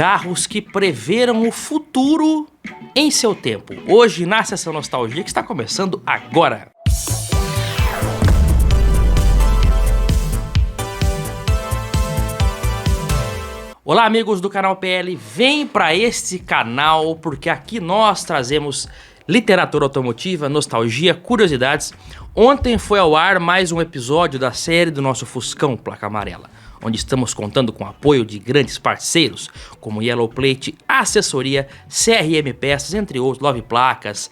carros que preveram o futuro em seu tempo. Hoje na Sessão Nostalgia, que está começando agora. Olá amigos do canal PL, vem para este canal porque aqui nós trazemos literatura automotiva, nostalgia, curiosidades. Ontem foi ao ar mais um episódio da série do nosso Fuscão Placa Amarela, onde estamos contando com o apoio de grandes parceiros como Yellow Plate, Assessoria, CRM Peças, entre outros, Love Placas,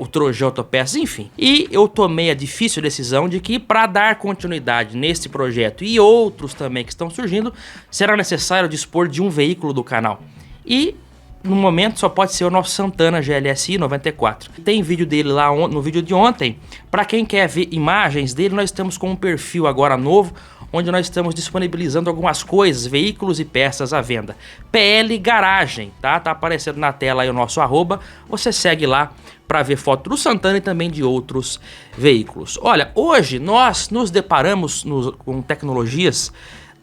o Trojão Autopeças, enfim. E eu tomei a difícil decisão de que para dar continuidade nesse projeto e outros também que estão surgindo, será necessário dispor de um veículo do canal. E no momento só pode ser o nosso Santana GLSI 94. Tem vídeo dele lá no vídeo de ontem. Para quem quer ver imagens dele, nós estamos com um perfil agora novo, onde nós estamos disponibilizando algumas coisas, veículos e peças à venda. PL Garagem, tá? Tá aparecendo na tela aí o nosso arroba. Você segue lá para ver foto do Santana e também de outros veículos. Olha, hoje nós nos deparamos com tecnologias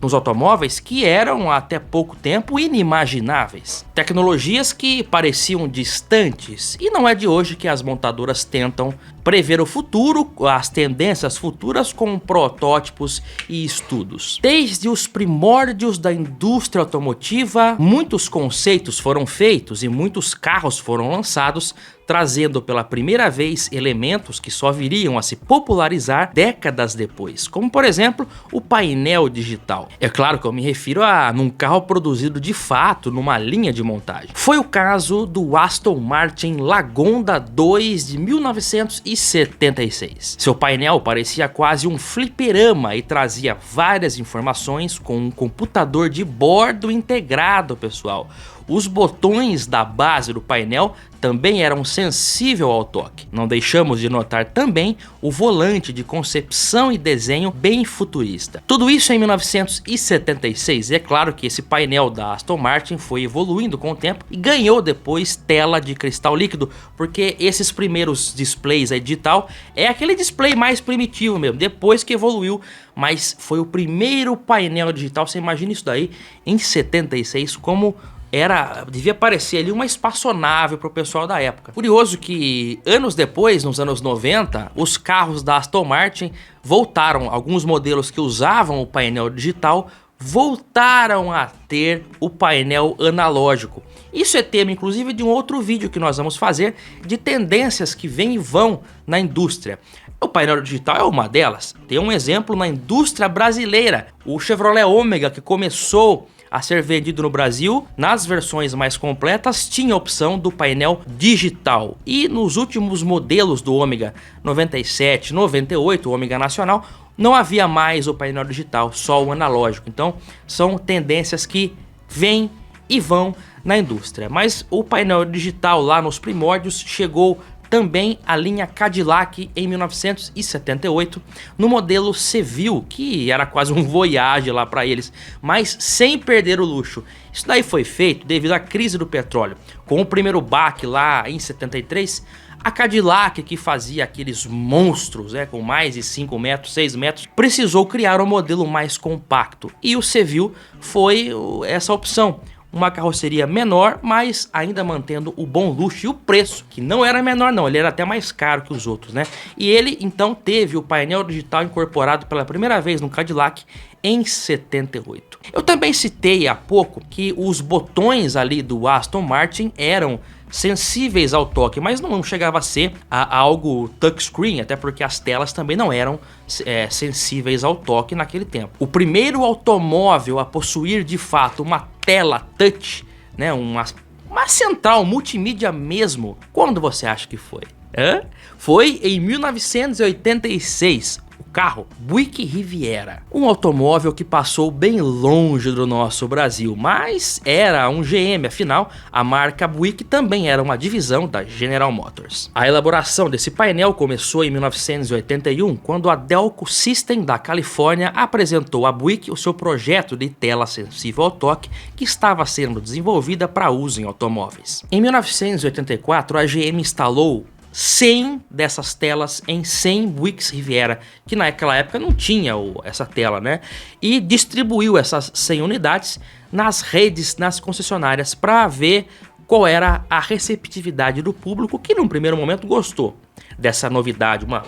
nos automóveis que eram até pouco tempo inimagináveis. Tecnologias que pareciam distantes, e não é de hoje que as montadoras tentam prever o futuro, as tendências futuras com protótipos e estudos. Desde os primórdios da indústria automotiva, muitos conceitos foram feitos e muitos carros foram lançados, trazendo pela primeira vez elementos que só viriam a se popularizar décadas depois, como por exemplo o painel digital. É claro que eu me refiro a num carro produzido de fato numa linha de montagem. Foi o caso do Aston Martin Lagonda 2 de 1976. Seu painel parecia quase um fliperama e trazia várias informações com um computador de bordo integrado, pessoal. Os botões da base do painel também eram sensíveis ao toque. Não deixamos de notar também o volante de concepção e desenho bem futurista. Tudo isso em 1976. E é claro que esse painel da Aston Martin foi evoluindo com o tempo e ganhou depois tela de cristal líquido, porque esses primeiros displays aí digital é aquele display mais primitivo mesmo, depois que evoluiu, mas foi o primeiro painel digital. Você imagina isso daí em 76, como devia parecer ali uma espaçonave para o pessoal da época. Curioso que anos depois, nos anos 90, os carros da Aston Martin voltaram, alguns modelos que usavam o painel digital voltaram a ter o painel analógico. Isso é tema inclusive de um outro vídeo que nós vamos fazer de tendências que vêm e vão na indústria. O painel digital é uma delas. Tem um exemplo na indústria brasileira, o Chevrolet Ômega, que começou a ser vendido no Brasil, nas versões mais completas tinha a opção do painel digital. E nos últimos modelos do Ômega 97, 98, o Ômega Nacional, não havia mais o painel digital, só o analógico. Então são tendências que vêm e vão na indústria. Mas o painel digital lá nos primórdios chegou também a linha Cadillac em 1978, no modelo Seville, que era quase um Voyage lá para eles, mas sem perder o luxo. Isso daí foi feito devido à crise do petróleo. Com o primeiro baque lá em 73, a Cadillac, que fazia aqueles monstros com mais de 5 metros, 6 metros, precisou criar um modelo mais compacto. E o Seville foi essa opção. Uma carroceria menor, mas ainda mantendo o bom luxo e o preço, que não era menor não, ele era até mais caro que os outros, né? E ele então teve o painel digital incorporado pela primeira vez no Cadillac em 78. Eu também citei há pouco que os botões ali do Aston Martin eram sensíveis ao toque, mas não chegava a ser algo touchscreen, até porque as telas também não eram sensíveis ao toque naquele tempo. O primeiro automóvel a possuir de fato uma tela touch, né, uma central multimídia mesmo, quando você acha que foi? Foi em 1986. Carro Buick Riviera, um automóvel que passou bem longe do nosso Brasil, mas era um GM, afinal a marca Buick também era uma divisão da General Motors. A elaboração desse painel começou em 1981, quando a Delco System da Califórnia apresentou a Buick o seu projeto de tela sensível ao toque, que estava sendo desenvolvida para uso em automóveis. Em 1984, a GM instalou 100 dessas telas em 100 Buicks Riviera, que naquela época não tinha essa tela, né? E distribuiu essas 100 unidades nas redes, nas concessionárias, para ver qual era a receptividade do público, que num primeiro momento gostou dessa novidade, uma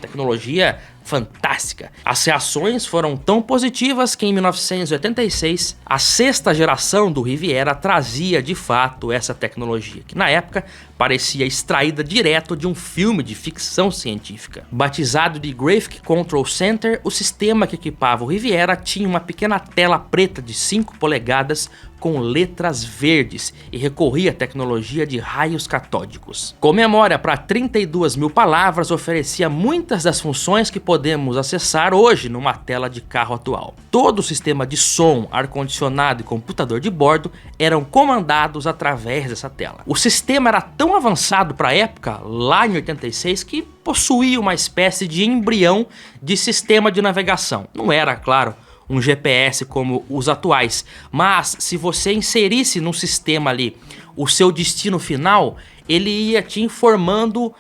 tecnologia fantástica. As reações foram tão positivas que em 1986 a sexta geração do Riviera trazia de fato essa tecnologia, que na época parecia extraída direto de um filme de ficção científica. Batizado de Graphic Control Center, o sistema que equipava o Riviera tinha uma pequena tela preta de 5 polegadas com letras verdes e recorria à tecnologia de raios catódicos. Com memória para 32 mil palavras, oferecia muitas das funções que podemos acessar hoje numa tela de carro atual. Todo o sistema de som, ar-condicionado e computador de bordo eram comandados através dessa tela. O sistema era tão avançado para a época, lá em 86, que possuía uma espécie de embrião de sistema de navegação. Não era, claro, um GPS como os atuais, mas se você inserisse no sistema ali o seu destino final, ele ia te informando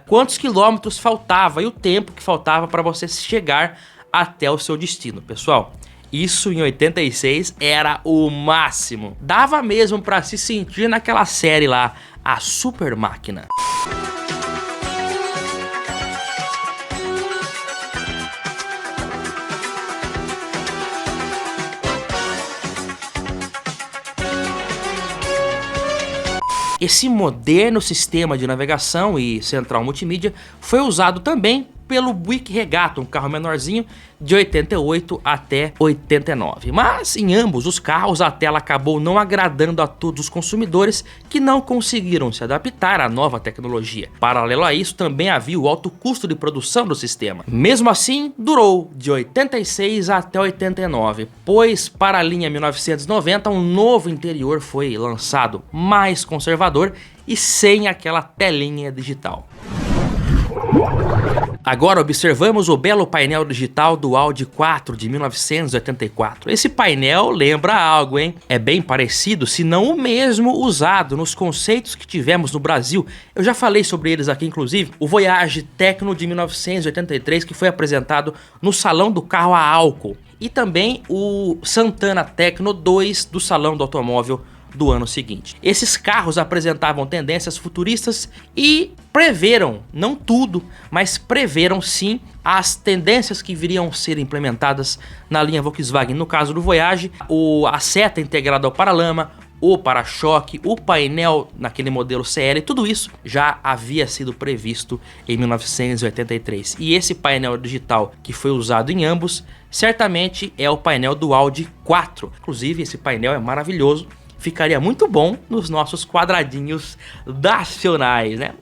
quantos quilômetros faltava e o tempo que faltava para você chegar até o seu destino. Pessoal, isso em 86 era o máximo. Dava mesmo para se sentir naquela série lá, a Super Máquina. Esse moderno sistema de navegação e central multimídia foi usado também pelo Buick Regatta, um carro menorzinho de 88 até 89. Mas em ambos os carros a tela acabou não agradando a todos os consumidores que não conseguiram se adaptar à nova tecnologia. Paralelo a isso, também havia o alto custo de produção do sistema. Mesmo assim, durou de 86 até 89, pois para a linha 1990 um novo interior foi lançado, mais conservador e sem aquela telinha digital. Agora observamos o belo painel digital do Audi 4 de 1984. Esse painel lembra algo, hein? É bem parecido, se não o mesmo usado nos conceitos que tivemos no Brasil. Eu já falei sobre eles aqui, inclusive. O Voyage Tecno de 1983, que foi apresentado no Salão do Carro a Álcool. E também o Santana Tecno 2 do Salão do Automóvel do ano seguinte. Esses carros apresentavam tendências futuristas e preveram, não tudo, mas preveram sim as tendências que viriam ser implementadas na linha Volkswagen. No caso do Voyage, a seta integrada ao paralama, o para-choque, o painel naquele modelo CL, tudo isso já havia sido previsto em 1983. E esse painel digital que foi usado em ambos, certamente é o painel do Audi 4. Inclusive, esse painel é maravilhoso. Ficaria muito bom nos nossos quadradinhos nacionais, né?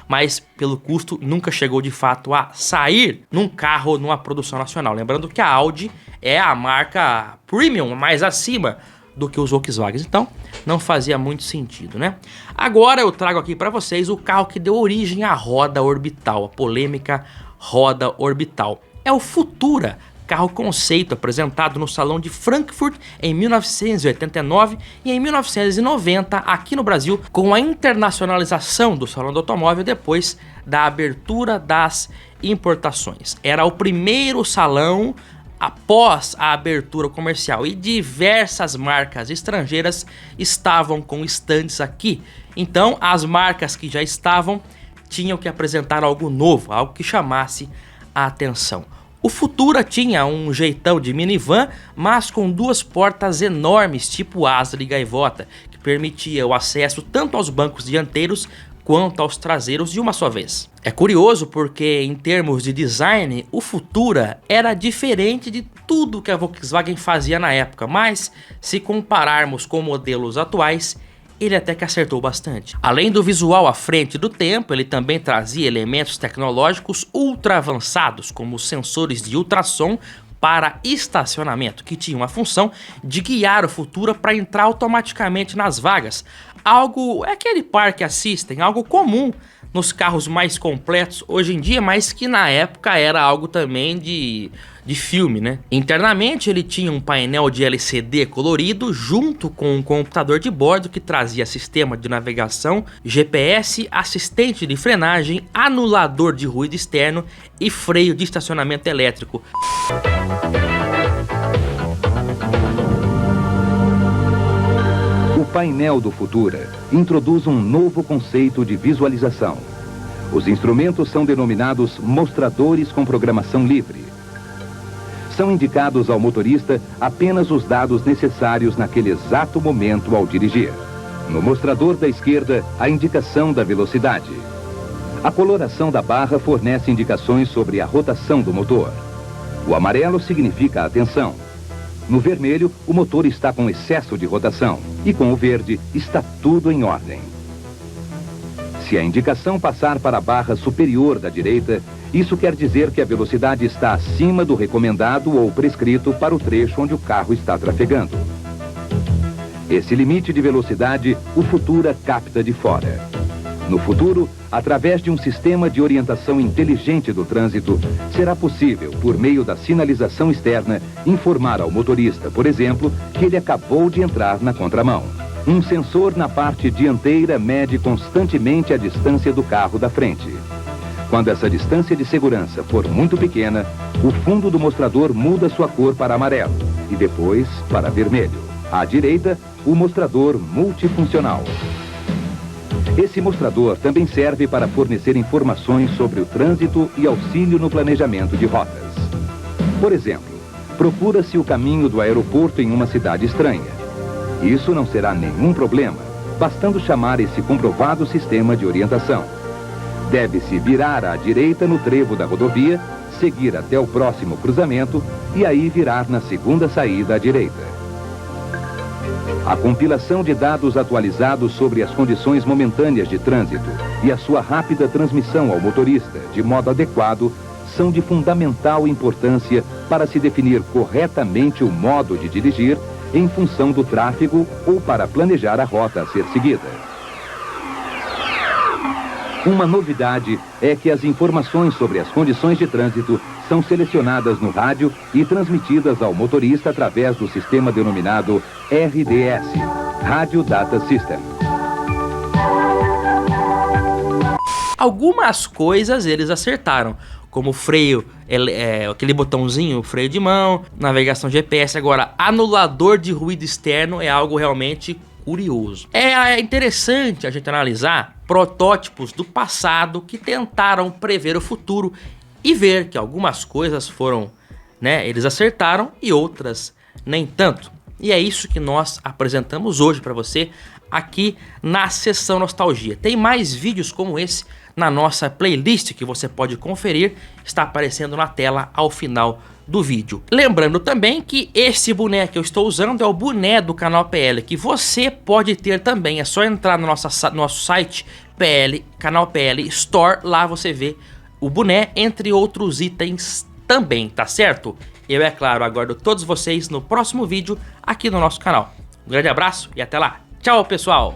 Mas pelo custo nunca chegou de fato a sair num carro, numa produção nacional. Lembrando que a Audi é a marca premium, mais acima do que os Volkswagen, então não fazia muito sentido, né? Agora eu trago aqui para vocês o carro que deu origem à roda orbital, a polêmica roda orbital. É o Futura, carro conceito apresentado no Salão de Frankfurt em 1989 e em 1990 aqui no Brasil, com a internacionalização do Salão do Automóvel depois da abertura das importações. Era o primeiro salão após a abertura comercial e diversas marcas estrangeiras estavam com estandes aqui. Então as marcas que já estavam tinham que apresentar algo novo, algo que chamasse a atenção. O Futura tinha um jeitão de minivan, mas com duas portas enormes tipo asa de gaivota, que permitia o acesso tanto aos bancos dianteiros quanto aos traseiros de uma só vez. É curioso porque em termos de design, o Futura era diferente de tudo que a Volkswagen fazia na época, mas se compararmos com modelos atuais, ele até que acertou bastante. Além do visual à frente do tempo, ele também trazia elementos tecnológicos ultra avançados, como os sensores de ultrassom para estacionamento, que tinham a função de guiar o Futura para entrar automaticamente nas vagas. Algo, é aquele Park Assistant, algo comum nos carros mais completos hoje em dia, mas que na época era algo também de de filme, né? Internamente ele tinha um painel de LCD colorido junto com um computador de bordo que trazia sistema de navegação, GPS, assistente de frenagem, anulador de ruído externo e freio de estacionamento elétrico. O painel do Futura introduz um novo conceito de visualização. Os instrumentos são denominados mostradores com programação livre. São indicados ao motorista apenas os dados necessários naquele exato momento ao dirigir. No mostrador da esquerda, a indicação da velocidade. A coloração da barra fornece indicações sobre a rotação do motor. O amarelo significa atenção. No vermelho, o motor está com excesso de rotação. E com o verde, está tudo em ordem. Se a indicação passar para a barra superior da direita, isso quer dizer que a velocidade está acima do recomendado ou prescrito para o trecho onde o carro está trafegando. Esse limite de velocidade, o Futura capta de fora. No futuro, através de um sistema de orientação inteligente do trânsito, será possível, por meio da sinalização externa, informar ao motorista, por exemplo, que ele acabou de entrar na contramão. Um sensor na parte dianteira mede constantemente a distância do carro da frente. Quando essa distância de segurança for muito pequena, o fundo do mostrador muda sua cor para amarelo e depois para vermelho. À direita, o mostrador multifuncional. Esse mostrador também serve para fornecer informações sobre o trânsito e auxílio no planejamento de rotas. Por exemplo, procura-se o caminho do aeroporto em uma cidade estranha. Isso não será nenhum problema, bastando chamar esse comprovado sistema de orientação. Deve-se virar à direita no trevo da rodovia, seguir até o próximo cruzamento e aí virar na segunda saída à direita. A compilação de dados atualizados sobre as condições momentâneas de trânsito e a sua rápida transmissão ao motorista de modo adequado são de fundamental importância para se definir corretamente o modo de dirigir em função do tráfego ou para planejar a rota a ser seguida. Uma novidade é que as informações sobre as condições de trânsito são selecionadas no rádio e transmitidas ao motorista através do sistema denominado RDS, Radio Data System. Algumas coisas eles acertaram, como freio, aquele botãozinho, freio de mão, navegação GPS. Agora, anulador de ruído externo é algo realmente curioso. É interessante a gente analisar protótipos do passado que tentaram prever o futuro e ver que algumas coisas foram, eles acertaram e outras nem tanto. E é isso que nós apresentamos hoje para você aqui na Sessão Nostalgia. Tem mais vídeos como esse na nossa playlist que você pode conferir, está aparecendo na tela ao final do vídeo. Lembrando também que esse boné que eu estou usando é o boné do canal PL, que você pode ter também. É só entrar no nosso site PL, canal PL Store, lá você vê o boné, entre outros itens também, tá certo? Eu, é claro, aguardo todos vocês no próximo vídeo aqui no nosso canal. Um grande abraço e até lá. Tchau, pessoal!